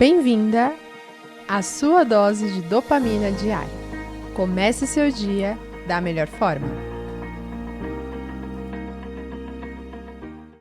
Bem-vinda à sua dose de dopamina diária. Comece seu dia da melhor forma.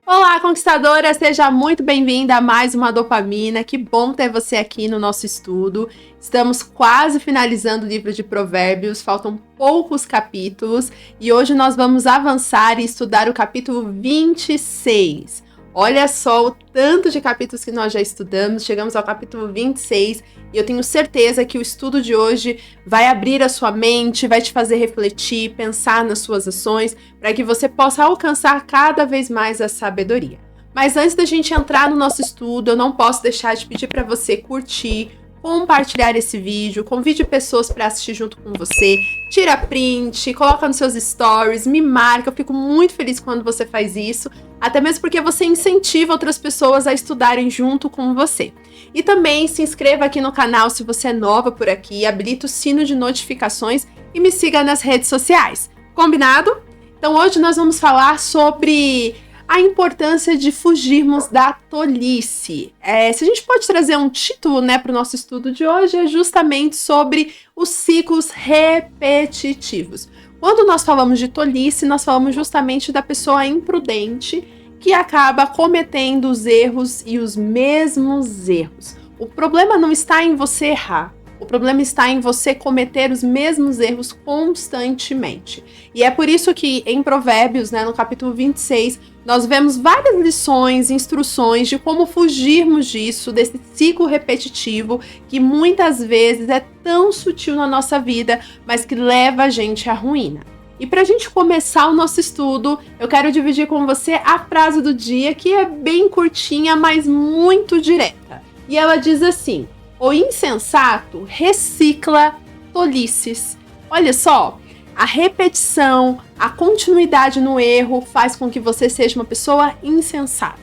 Olá, conquistadora! Seja muito bem-vinda a mais uma dopamina. Que bom ter você aqui no nosso estudo. Estamos quase finalizando o livro de Provérbios, faltam poucos capítulos e hoje nós vamos avançar e estudar o capítulo 26. Olha só o tanto de capítulos que nós já estudamos, chegamos ao capítulo 26 e eu tenho certeza que o estudo de hoje vai abrir a sua mente, vai te fazer refletir, pensar nas suas ações, para que você possa alcançar cada vez mais a sabedoria. Mas antes da gente entrar no nosso estudo, eu não posso deixar de pedir para você curtir, compartilhar esse vídeo, convide pessoas para assistir junto com você, tira print, coloca nos seus stories, me marca, eu fico muito feliz quando você faz isso, até mesmo porque você incentiva outras pessoas a estudarem junto com você. E também se inscreva aqui no canal se você é nova por aqui, habilita o sino de notificações e me siga nas redes sociais. Combinado? Então hoje nós vamos falar sobre a importância de fugirmos da tolice. Se a gente pode trazer um título, para o nosso estudo de hoje, é justamente sobre os ciclos repetitivos. Quando nós falamos de tolice, nós falamos justamente da pessoa imprudente que acaba cometendo os erros e os mesmos erros. O problema não está em você errar. O problema está em você cometer os mesmos erros constantemente. E é por isso que em Provérbios, no capítulo 26, nós vemos várias lições, instruções de como fugirmos disso, desse ciclo repetitivo que muitas vezes é tão sutil na nossa vida, mas que leva a gente à ruína. E para a gente começar o nosso estudo, eu quero dividir com você a frase do dia, que é bem curtinha, mas muito direta. E ela diz assim: o insensato recicla tolices. Olha só, a repetição, a continuidade no erro faz com que você seja uma pessoa insensata.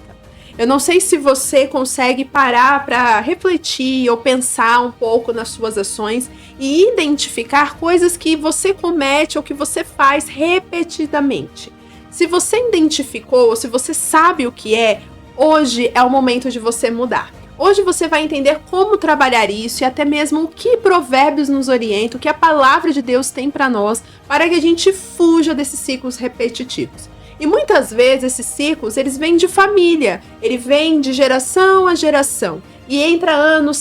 Eu não sei se você consegue parar para refletir ou pensar um pouco nas suas ações e identificar coisas que você comete ou que você faz repetidamente. Se você identificou ou se você sabe o que é, hoje é o momento de você mudar. Hoje você vai entender como trabalhar isso e até mesmo o que Provérbios nos orienta, o que a palavra de Deus tem para nós, para que a gente fuja desses ciclos repetitivos. E muitas vezes esses ciclos, eles vêm de família, ele vem de geração a geração. E entra ano,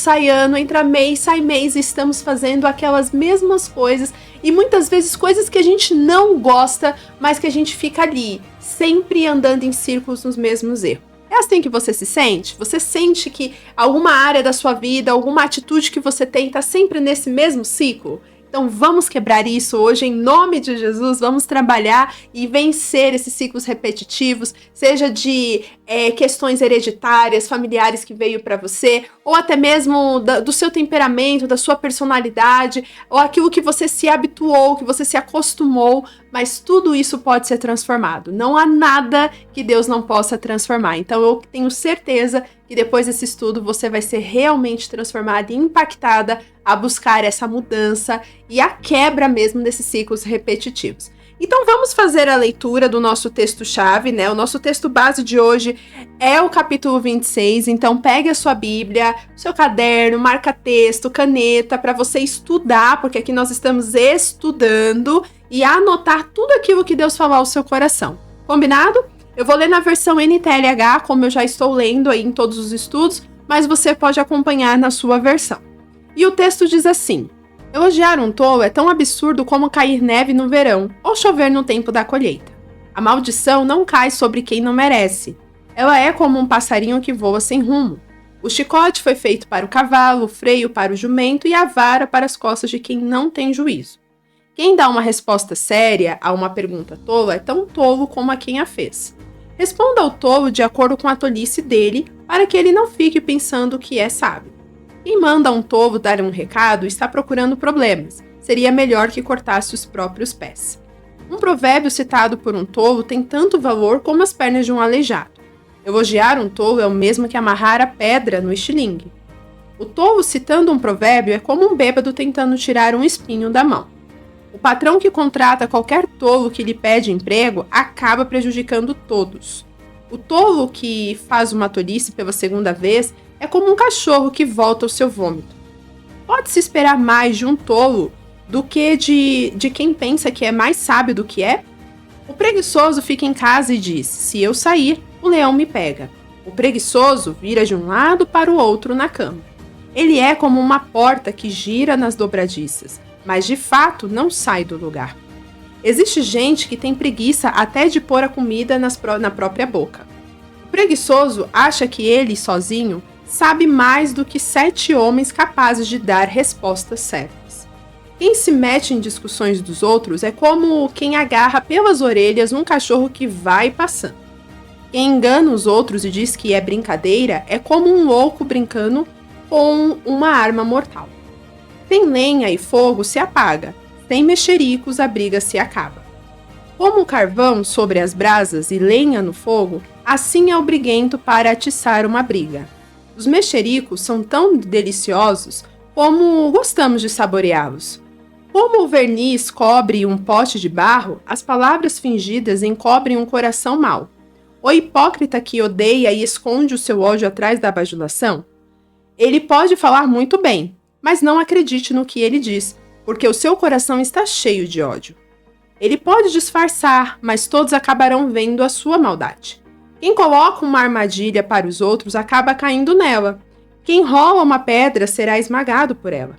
entra mês, sai mês, e estamos fazendo aquelas mesmas coisas e muitas vezes coisas que a gente não gosta, mas que a gente fica ali, sempre andando em círculos nos mesmos erros. É assim que você se sente? Você sente que alguma área da sua vida, alguma atitude que você tem está sempre nesse mesmo ciclo? Então vamos quebrar isso hoje em nome de Jesus, vamos trabalhar e vencer esses ciclos repetitivos, seja de questões hereditárias, familiares que veio para você, ou até mesmo do seu temperamento, da sua personalidade, ou aquilo que você se habituou, que você se acostumou, mas tudo isso pode ser transformado. Não há nada que Deus não possa transformar. Então eu tenho certeza que depois desse estudo você vai ser realmente transformada e impactada a buscar essa mudança e a quebra mesmo desses ciclos repetitivos. Então vamos fazer a leitura do nosso texto-chave, O nosso texto base de hoje é o capítulo 26, então pegue a sua Bíblia, seu caderno, marca texto, caneta, para você estudar, porque aqui nós estamos estudando e anotar tudo aquilo que Deus falou ao seu coração. Combinado? Eu vou ler na versão NTLH, como eu já estou lendo aí em todos os estudos, mas você pode acompanhar na sua versão. E o texto diz assim: elogiar um tolo é tão absurdo como cair neve no verão ou chover no tempo da colheita. A maldição não cai sobre quem não merece. Ela é como um passarinho que voa sem rumo. O chicote foi feito para o cavalo, o freio para o jumento e a vara para as costas de quem não tem juízo. Quem dá uma resposta séria a uma pergunta tola é tão tolo como a quem a fez. Responda ao tolo de acordo com a tolice dele, para que ele não fique pensando que é sábio. Quem manda um tolo dar um recado está procurando problemas. Seria melhor que cortasse os próprios pés. Um provérbio citado por um tolo tem tanto valor como as pernas de um aleijado. Elogiar um tolo é o mesmo que amarrar a pedra no estilingue. O tolo citando um provérbio é como um bêbado tentando tirar um espinho da mão. O patrão que contrata qualquer tolo que lhe pede emprego acaba prejudicando todos. O tolo que faz uma tolice pela segunda vez é como um cachorro que volta ao seu vômito. Pode-se esperar mais de um tolo do que de quem pensa que é mais sábio do que é? O preguiçoso fica em casa e diz: se eu sair, o leão me pega. O preguiçoso vira de um lado para o outro na cama. Ele é como uma porta que gira nas dobradiças, mas de fato não sai do lugar. Existe gente que tem preguiça até de pôr a comida na própria boca. O preguiçoso acha que ele, sozinho, sabe mais do que 7 homens capazes de dar respostas certas. Quem se mete em discussões dos outros é como quem agarra pelas orelhas um cachorro que vai passando. Quem engana os outros e diz que é brincadeira é como um louco brincando com uma arma mortal. Sem lenha e fogo se apaga, sem mexericos a briga se acaba. Como o carvão sobre as brasas e lenha no fogo, assim é o briguento para atiçar uma briga. Os mexericos são tão deliciosos como gostamos de saboreá-los. Como o verniz cobre um pote de barro, as palavras fingidas encobrem um coração mau. O hipócrita que odeia e esconde o seu ódio atrás da bajulação, ele pode falar muito bem, mas não acredite no que ele diz, porque o seu coração está cheio de ódio. Ele pode disfarçar, mas todos acabarão vendo a sua maldade. Quem coloca uma armadilha para os outros acaba caindo nela. Quem rola uma pedra será esmagado por ela.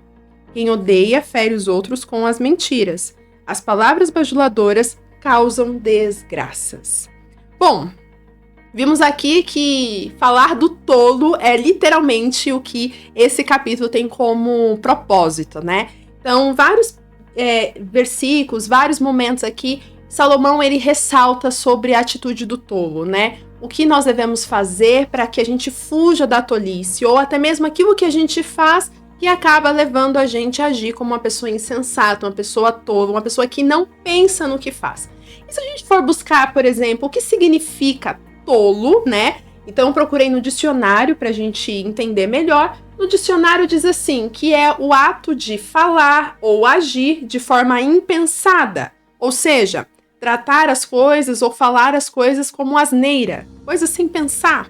Quem odeia fere os outros com as mentiras. As palavras bajuladoras causam desgraças. Bom, vimos aqui que falar do tolo é literalmente o que esse capítulo tem como propósito, né? Então, vários versículos, vários momentos aqui, Salomão ele ressalta sobre a atitude do tolo, né? O que nós devemos fazer para que a gente fuja da tolice, ou até mesmo aquilo que a gente faz que acaba levando a gente a agir como uma pessoa insensata, uma pessoa tola, uma pessoa que não pensa no que faz. E se a gente for buscar, por exemplo, o que significa tolo, né? Então eu procurei no dicionário para a gente entender melhor. No dicionário diz assim, que é o ato de falar ou agir de forma impensada, ou seja, tratar as coisas ou falar as coisas como asneira, coisas sem pensar.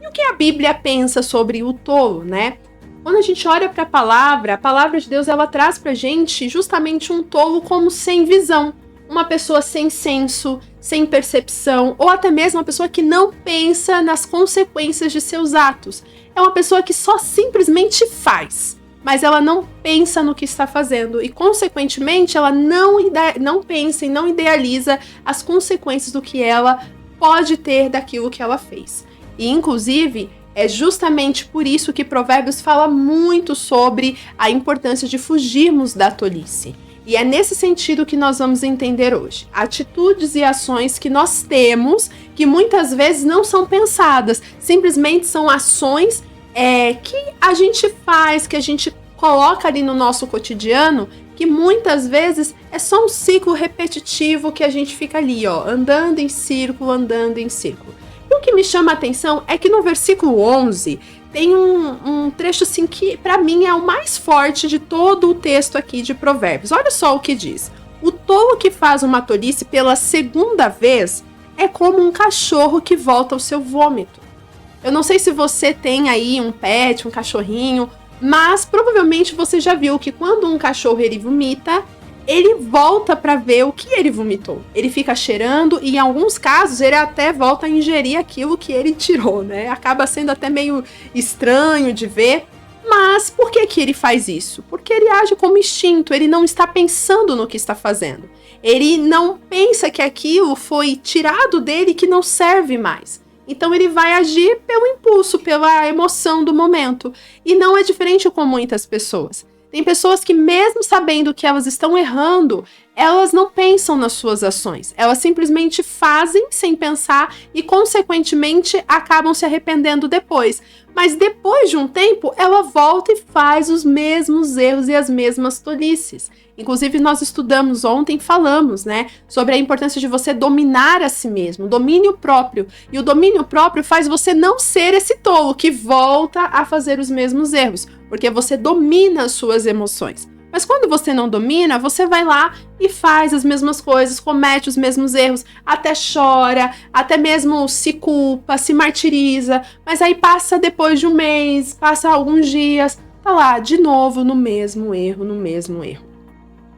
E o que a Bíblia pensa sobre o tolo, né? Quando a gente olha para a palavra de Deus, ela traz pra gente justamente um tolo como sem visão, uma pessoa sem senso, sem percepção, ou até mesmo uma pessoa que não pensa nas consequências de seus atos. É uma pessoa que só simplesmente faz, mas ela não pensa no que está fazendo e, consequentemente, ela não pensa e não idealiza as consequências do que ela pode ter daquilo que ela fez. E, inclusive, é justamente por isso que Provérbios fala muito sobre a importância de fugirmos da tolice. E é nesse sentido que nós vamos entender hoje. Atitudes e ações que nós temos, que muitas vezes não são pensadas, simplesmente são ações que a gente faz, que a gente coloca ali no nosso cotidiano, que muitas vezes é só um ciclo repetitivo que a gente fica ali, ó, andando em círculo, andando em círculo. E o que me chama a atenção é que no versículo 11 tem um trecho assim que para mim é o mais forte de todo o texto aqui de Provérbios. Olha só o que diz. O tolo que faz uma tolice pela segunda vez é como um cachorro que volta ao seu vômito. Eu não sei se você tem aí um pet, um cachorrinho, mas provavelmente você já viu que quando um cachorro ele vomita, ele volta para ver o que ele vomitou. Ele fica cheirando e em alguns casos ele até volta a ingerir aquilo que ele tirou, né? Acaba sendo até meio estranho de ver. Mas por que ele faz isso? Porque ele age como instinto, ele não está pensando no que está fazendo. Ele não pensa que aquilo foi tirado dele que não serve mais. Então ele vai agir pelo impulso, pela emoção do momento. E não é diferente com muitas pessoas. Tem pessoas que, mesmo sabendo que elas estão errando, elas não pensam nas suas ações. Elas simplesmente fazem sem pensar e, consequentemente, acabam se arrependendo depois. Mas depois de um tempo, ela volta e faz os mesmos erros e as mesmas tolices. Inclusive, nós estudamos ontem, falamos, né, sobre a importância de você dominar a si mesmo, domínio próprio. E o domínio próprio faz você não ser esse tolo que volta a fazer os mesmos erros, porque você domina as suas emoções. Mas quando você não domina, você vai lá e faz as mesmas coisas, comete os mesmos erros, até chora, até mesmo se culpa, se martiriza, mas aí passa depois de um mês, passa alguns dias, tá lá de novo no mesmo erro, no mesmo erro.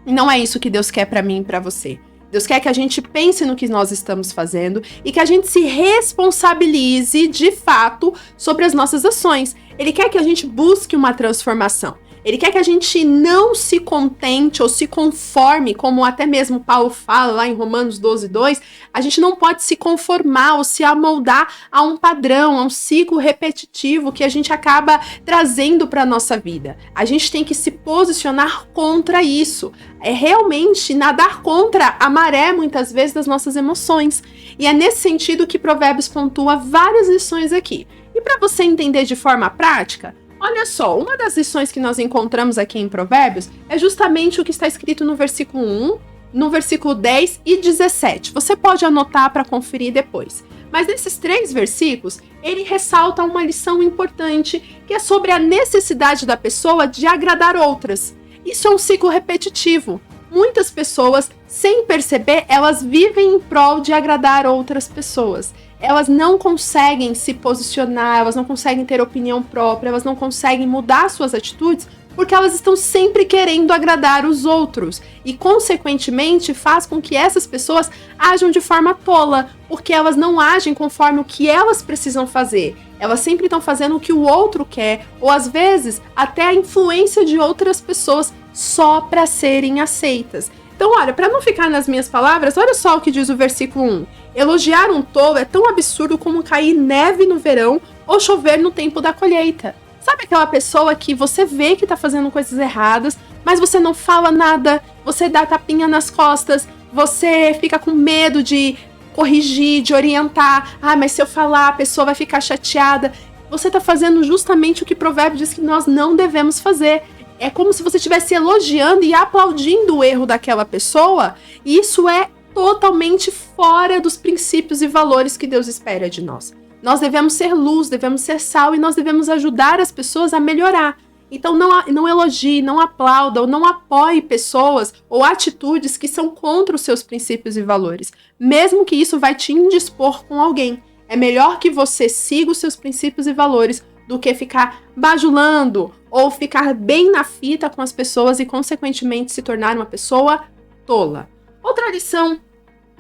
E não é isso que Deus quer para mim e para você. Deus quer que a gente pense no que nós estamos fazendo e que a gente se responsabilize de fato sobre as nossas ações. Ele quer que a gente busque uma transformação. Ele quer que a gente não se contente ou se conforme, como até mesmo Paulo fala lá em Romanos 12:2, a gente não pode se conformar ou se amoldar a um padrão, a um ciclo repetitivo que a gente acaba trazendo para a nossa vida. A gente tem que se posicionar contra isso. É realmente nadar contra a maré, muitas vezes, das nossas emoções. E é nesse sentido que Provérbios pontua várias lições aqui. E para você entender de forma prática, olha só, uma das lições que nós encontramos aqui em Provérbios é justamente o que está escrito no versículo 1, no versículo 10 e 17. Você pode anotar para conferir depois. Mas nesses 3 versículos, ele ressalta uma lição importante, que é sobre a necessidade da pessoa de agradar outras. Isso é um ciclo repetitivo. Muitas pessoas, sem perceber, elas vivem em prol de agradar outras pessoas. Elas não conseguem se posicionar, elas não conseguem ter opinião própria, elas não conseguem mudar suas atitudes porque elas estão sempre querendo agradar os outros e, consequentemente, faz com que essas pessoas ajam de forma tola, porque elas não agem conforme o que elas precisam fazer. Elas sempre estão fazendo o que o outro quer, ou às vezes até a influência de outras pessoas só para serem aceitas. Então, olha, para não ficar nas minhas palavras, olha só o que diz o versículo 1. Elogiar um tolo é tão absurdo como cair neve no verão ou chover no tempo da colheita. Sabe aquela pessoa que você vê que tá fazendo coisas erradas, mas você não fala nada, você dá tapinha nas costas, você fica com medo de corrigir, de orientar. Ah, mas se eu falar, a pessoa vai ficar chateada. Você tá fazendo justamente o que o provérbio diz que nós não devemos fazer. É como se você estivesse elogiando e aplaudindo o erro daquela pessoa, e isso é totalmente fora dos princípios e valores que Deus espera de nós. Nós devemos ser luz, devemos ser sal e nós devemos ajudar as pessoas a melhorar. Então não elogie, não aplauda ou não apoie pessoas ou atitudes que são contra os seus princípios e valores, mesmo que isso vai te indispor com alguém. É melhor que você siga os seus princípios e valores do que ficar bajulando ou ficar bem na fita com as pessoas e, consequentemente, se tornar uma pessoa tola. Outra lição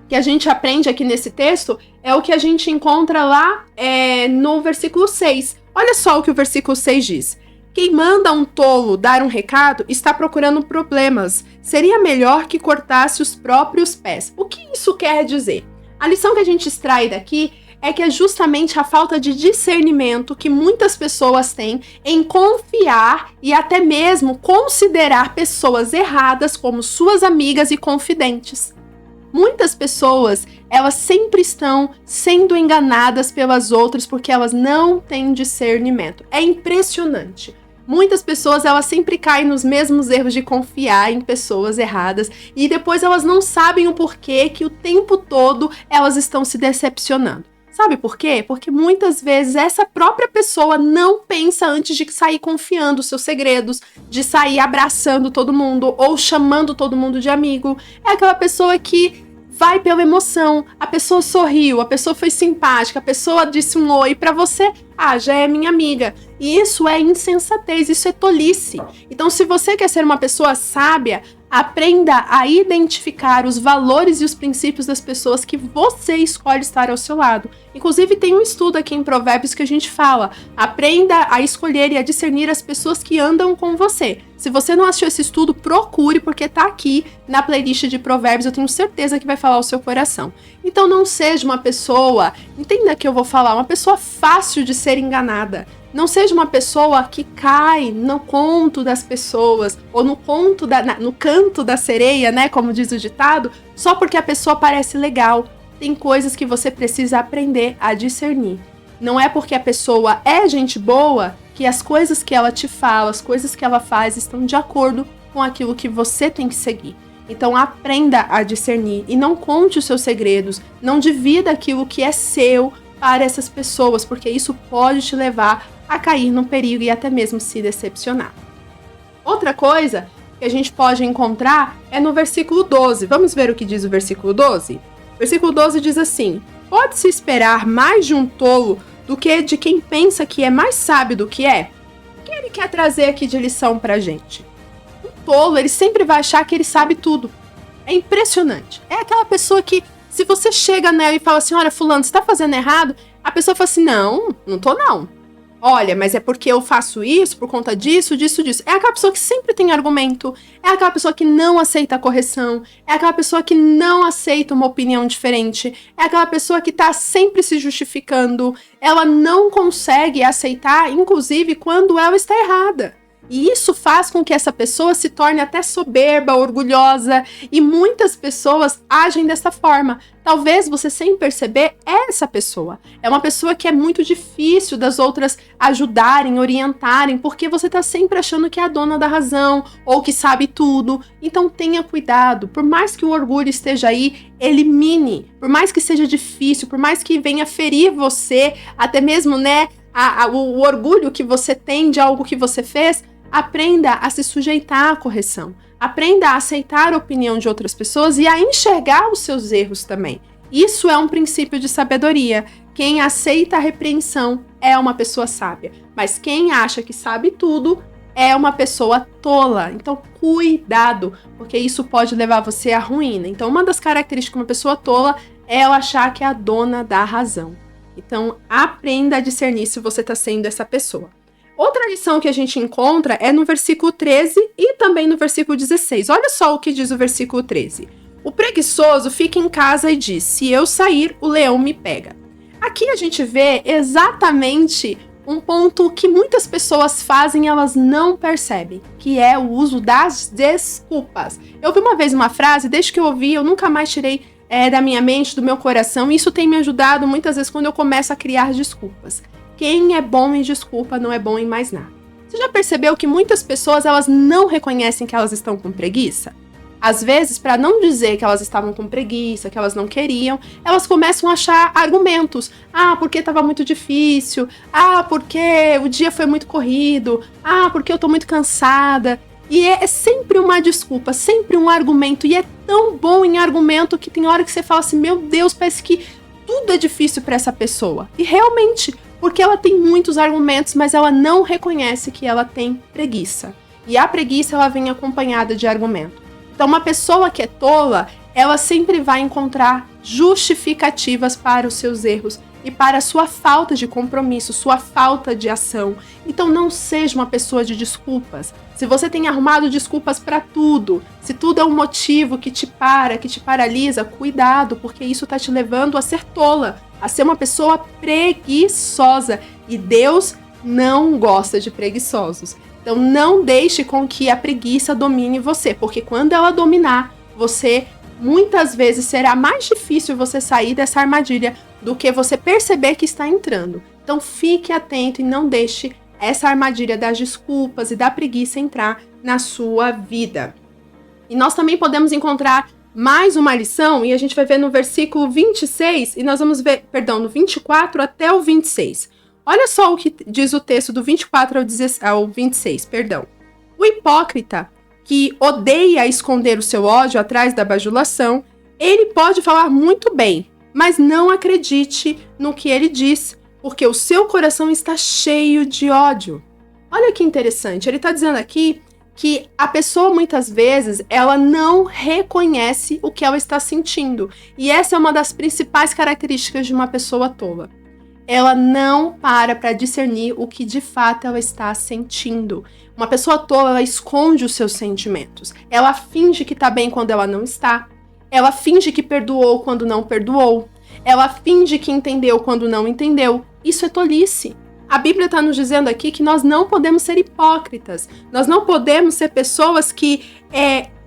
que a gente aprende aqui nesse texto é o que a gente encontra lá no versículo 6. Olha só o que o versículo 6 diz. Quem manda um tolo dar um recado está procurando problemas. Seria melhor que cortasse os próprios pés. O que isso quer dizer? A lição que a gente extrai daqui é que é justamente a falta de discernimento que muitas pessoas têm em confiar e até mesmo considerar pessoas erradas como suas amigas e confidentes. Muitas pessoas, elas sempre estão sendo enganadas pelas outras porque elas não têm discernimento. É impressionante. Muitas pessoas, elas sempre caem nos mesmos erros de confiar em pessoas erradas e depois elas não sabem o porquê que o tempo todo elas estão se decepcionando. Sabe por quê? Porque muitas vezes essa própria pessoa não pensa antes de sair confiando os seus segredos, de sair abraçando todo mundo ou chamando todo mundo de amigo. É aquela pessoa que vai pela emoção, a pessoa sorriu, a pessoa foi simpática, a pessoa disse um oi pra você, já é minha amiga. E isso é insensatez, isso é tolice. Então, se você quer ser uma pessoa sábia, aprenda a identificar os valores e os princípios das pessoas que você escolhe estar ao seu lado. Inclusive, tem um estudo aqui em Provérbios que a gente fala: aprenda a escolher e a discernir as pessoas que andam com você. Se você não assistiu esse estudo, procure, porque tá aqui na playlist de Provérbios, eu tenho certeza que vai falar ao seu coração. Então não seja uma pessoa, entenda que eu vou falar, uma pessoa fácil de ser enganada. Não seja uma pessoa que cai no conto das pessoas, ou no canto da sereia, né, como diz o ditado, só porque a pessoa parece legal. Tem coisas que você precisa aprender a discernir. Não é porque a pessoa é gente boa que as coisas que ela te fala, as coisas que ela faz estão de acordo com aquilo que você tem que seguir. Então aprenda a discernir e não conte os seus segredos, não divida aquilo que é seu para essas pessoas, porque isso pode te levar a cair no perigo e até mesmo se decepcionar. Outra coisa que que a gente pode encontrar é no versículo 12. Vamos ver o que diz o versículo 12? O versículo 12 diz assim: pode-se esperar mais de um tolo do que de quem pensa que é mais sábio do que é? O que ele quer trazer aqui de lição pra gente? Um tolo, ele sempre vai achar que ele sabe tudo. É impressionante. É aquela pessoa que, se você chega nela e fala assim, olha, fulano, você tá fazendo errado? A pessoa fala assim, não tô não. Olha, mas é porque eu faço isso, por conta disso, disso. É aquela pessoa que sempre tem argumento, é aquela pessoa que não aceita a correção, é aquela pessoa que não aceita uma opinião diferente, é aquela pessoa que tá sempre se justificando, ela não consegue aceitar, inclusive, quando ela está errada. E isso faz com que essa pessoa se torne até soberba, orgulhosa, e muitas pessoas agem dessa forma. Talvez você, sem perceber, é essa pessoa. É uma pessoa que é muito difícil das outras ajudarem, orientarem, porque você tá sempre achando que é a dona da razão, ou que sabe tudo. Então tenha cuidado, por mais que o orgulho esteja aí, elimine. Por mais que seja difícil, por mais que venha ferir você, até mesmo, né, o orgulho que você tem de algo que você fez, aprenda a se sujeitar à correção. Aprenda a aceitar a opinião de outras pessoas e a enxergar os seus erros também. Isso é um princípio de sabedoria. Quem aceita a repreensão é uma pessoa sábia. Mas quem acha que sabe tudo é uma pessoa tola. Então, cuidado, porque isso pode levar você à ruína. Então, uma das características de uma pessoa tola é ela achar que é a dona da razão. Então, aprenda a discernir se você está sendo essa pessoa. Outra lição que a gente encontra é no versículo 13 e também no versículo 16. Olha só o que diz o versículo 13. O preguiçoso fica em casa e diz, se eu sair, o leão me pega. Aqui a gente vê exatamente um ponto que muitas pessoas fazem e elas não percebem, que é o uso das desculpas. Eu vi uma vez uma frase, desde que eu ouvi, eu nunca mais tirei da minha mente, do meu coração, e isso tem me ajudado muitas vezes quando eu começo a criar desculpas. Quem é bom em desculpa não é bom em mais nada. Você já percebeu que muitas pessoas elas não reconhecem que elas estão com preguiça? Às vezes, para não dizer que elas estavam com preguiça, que elas não queriam, elas começam a achar argumentos. Ah, porque estava muito difícil. Ah, porque o dia foi muito corrido. Ah, porque eu estou muito cansada. E é sempre uma desculpa, sempre um argumento. E é tão bom em argumento que tem hora que você fala assim, meu Deus, parece que tudo é difícil para essa pessoa. E realmente, porque ela tem muitos argumentos, mas ela não reconhece que ela tem preguiça. E a preguiça, ela vem acompanhada de argumento. Então, uma pessoa que é tola, ela sempre vai encontrar justificativas para os seus erros e para a sua falta de compromisso, sua falta de ação. Então, não seja uma pessoa de desculpas. Se você tem arrumado desculpas para tudo, se tudo é um motivo que te paralisa, cuidado, porque isso está te levando a ser tola, a ser uma pessoa preguiçosa. E Deus não gosta de preguiçosos. Então, não deixe com que a preguiça domine você, porque quando ela dominar, você muitas vezes será mais difícil você sair dessa armadilha do que você perceber que está entrando. Então, fique atento e não deixe essa armadilha das desculpas e da preguiça entrar na sua vida. E nós também podemos encontrar mais uma lição, e a gente vai ver no versículo 26, e nós vamos ver, no 24 até o 26. Olha só o que diz o texto do 24 ao 26, O hipócrita, que odeia esconder o seu ódio atrás da bajulação, ele pode falar muito bem, mas não acredite no que ele diz, porque o seu coração está cheio de ódio. Olha que interessante, ele está dizendo aqui que a pessoa muitas vezes ela não reconhece o que ela está sentindo. E essa é uma das principais características de uma pessoa tola. Ela não para discernir o que de fato ela está sentindo. Uma pessoa tola, ela esconde os seus sentimentos. Ela finge que está bem quando ela não está. Ela finge que perdoou quando não perdoou. Ela finge que entendeu quando não entendeu. Isso é tolice. A Bíblia está nos dizendo aqui que nós não podemos ser hipócritas. Nós não podemos ser pessoas que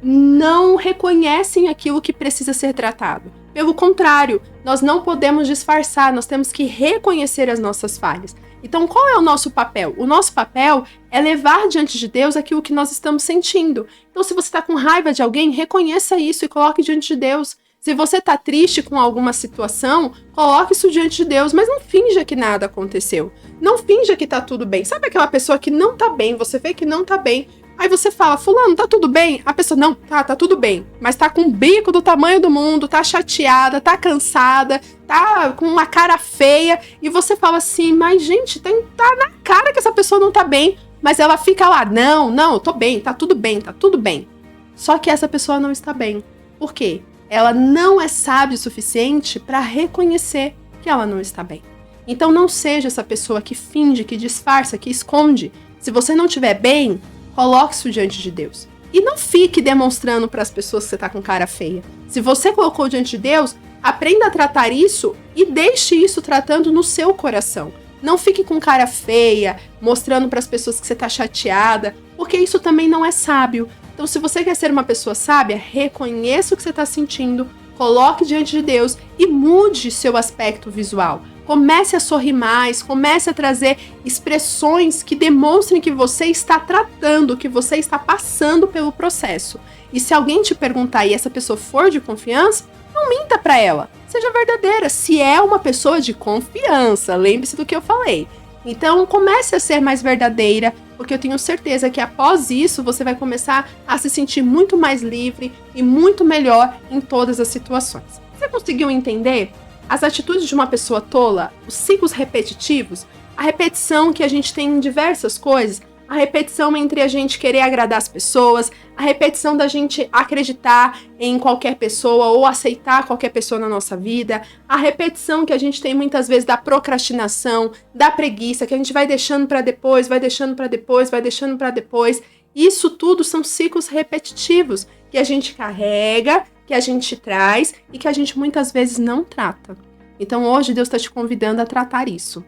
não reconhecem aquilo que precisa ser tratado. Pelo contrário, nós não podemos disfarçar, nós temos que reconhecer as nossas falhas. Então, qual é o nosso papel? O nosso papel é levar diante de Deus aquilo que nós estamos sentindo. Então, se você está com raiva de alguém, reconheça isso e coloque diante de Deus. Se você está triste com alguma situação, coloque isso diante de Deus, mas não finja que nada aconteceu. Não finja que está tudo bem. Sabe aquela pessoa que não está bem, você vê que não está bem, Aí você fala, fulano, tá tudo bem? A pessoa, não, tá tudo bem. Mas tá com um bico do tamanho do mundo, tá chateada, tá cansada, tá com uma cara feia. E você fala assim, mas gente, tá na cara que essa pessoa não tá bem. Mas ela fica lá, não, eu tô bem, tá tudo bem, tá tudo bem. Só que essa pessoa não está bem. Por quê? Ela não é sábia o suficiente para reconhecer que ela não está bem. Então não seja essa pessoa que finge, que disfarça, que esconde. Se você não estiver bem, coloque isso diante de Deus. E não fique demonstrando para as pessoas que você está com cara feia. Se você colocou diante de Deus, aprenda a tratar isso e deixe isso tratando no seu coração. Não fique com cara feia, mostrando para as pessoas que você está chateada, porque isso também não é sábio. Então, se você quer ser uma pessoa sábia, reconheça o que você está sentindo, coloque diante de Deus e mude seu aspecto visual. Comece a sorrir mais, comece a trazer expressões que demonstrem que você está tratando, que você está passando pelo processo. E se alguém te perguntar e essa pessoa for de confiança, não minta para ela. Seja verdadeira, se é uma pessoa de confiança, lembre-se do que eu falei. Então, comece a ser mais verdadeira, porque eu tenho certeza que após isso você vai começar a se sentir muito mais livre e muito melhor em todas as situações. Você conseguiu entender? As atitudes de uma pessoa tola, os ciclos repetitivos, a repetição que a gente tem em diversas coisas, a repetição entre a gente querer agradar as pessoas, a repetição da gente acreditar em qualquer pessoa ou aceitar qualquer pessoa na nossa vida, a repetição que a gente tem muitas vezes da procrastinação, da preguiça, que a gente vai deixando para depois, vai deixando para depois, vai deixando para depois. Isso tudo são ciclos repetitivos que a gente carrega, que a gente traz e que a gente muitas vezes não trata. Então hoje Deus está te convidando a tratar isso.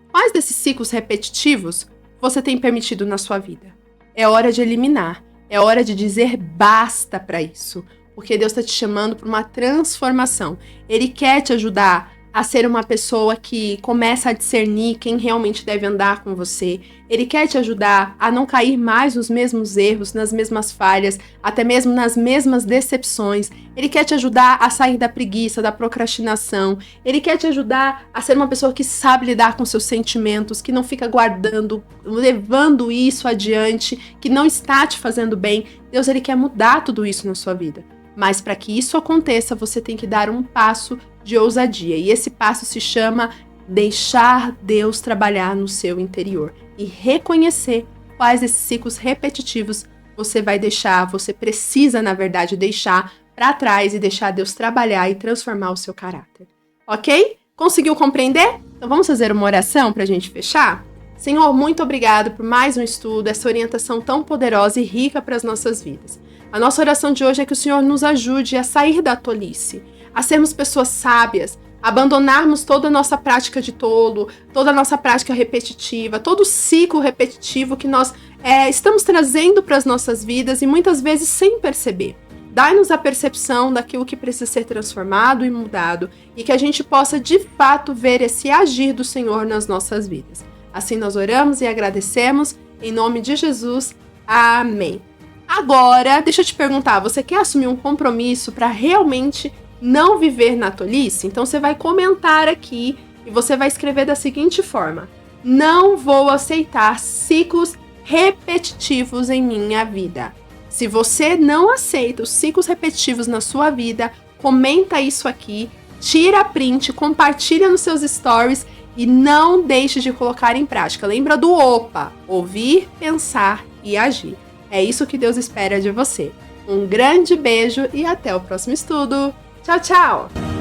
Quais desses ciclos repetitivos você tem permitido na sua vida? É hora de eliminar, é hora de dizer basta para isso, porque Deus está te chamando para uma transformação. Ele quer te ajudar a ser uma pessoa que começa a discernir quem realmente deve andar com você. Ele quer te ajudar a não cair mais nos mesmos erros, nas mesmas falhas, até mesmo nas mesmas decepções. Ele quer te ajudar a sair da preguiça, da procrastinação. Ele quer te ajudar a ser uma pessoa que sabe lidar com seus sentimentos, que não fica guardando, levando isso adiante, que não está te fazendo bem. Deus, ele quer mudar tudo isso na sua vida. Mas para que isso aconteça, você tem que dar um passo de ousadia. E esse passo se chama deixar Deus trabalhar no seu interior e reconhecer quais esses ciclos repetitivos você vai deixar, você precisa, na verdade, deixar para trás e deixar Deus trabalhar e transformar o seu caráter. Ok? Conseguiu compreender? Então vamos fazer uma oração para a gente fechar? Senhor, muito obrigado por mais um estudo, essa orientação tão poderosa e rica para as nossas vidas. A nossa oração de hoje é que o Senhor nos ajude a sair da tolice, a sermos pessoas sábias, abandonarmos toda a nossa prática de tolo, toda a nossa prática repetitiva, todo o ciclo repetitivo que nós estamos trazendo para as nossas vidas e muitas vezes sem perceber. Dai-nos a percepção daquilo que precisa ser transformado e mudado e que a gente possa de fato ver esse agir do Senhor nas nossas vidas. Assim nós oramos e agradecemos, em nome de Jesus. Amém. Agora, deixa eu te perguntar, você quer assumir um compromisso para realmente não viver na tolice? Então você vai comentar aqui e você vai escrever da seguinte forma: não vou aceitar ciclos repetitivos em minha vida. Se você não aceita os ciclos repetitivos na sua vida, comenta isso aqui, tira print, compartilha nos seus stories e não deixe de colocar em prática. Lembra do OPA, ouvir, pensar e agir. É isso que Deus espera de você. Um grande beijo e até o próximo estudo. Tchau, tchau!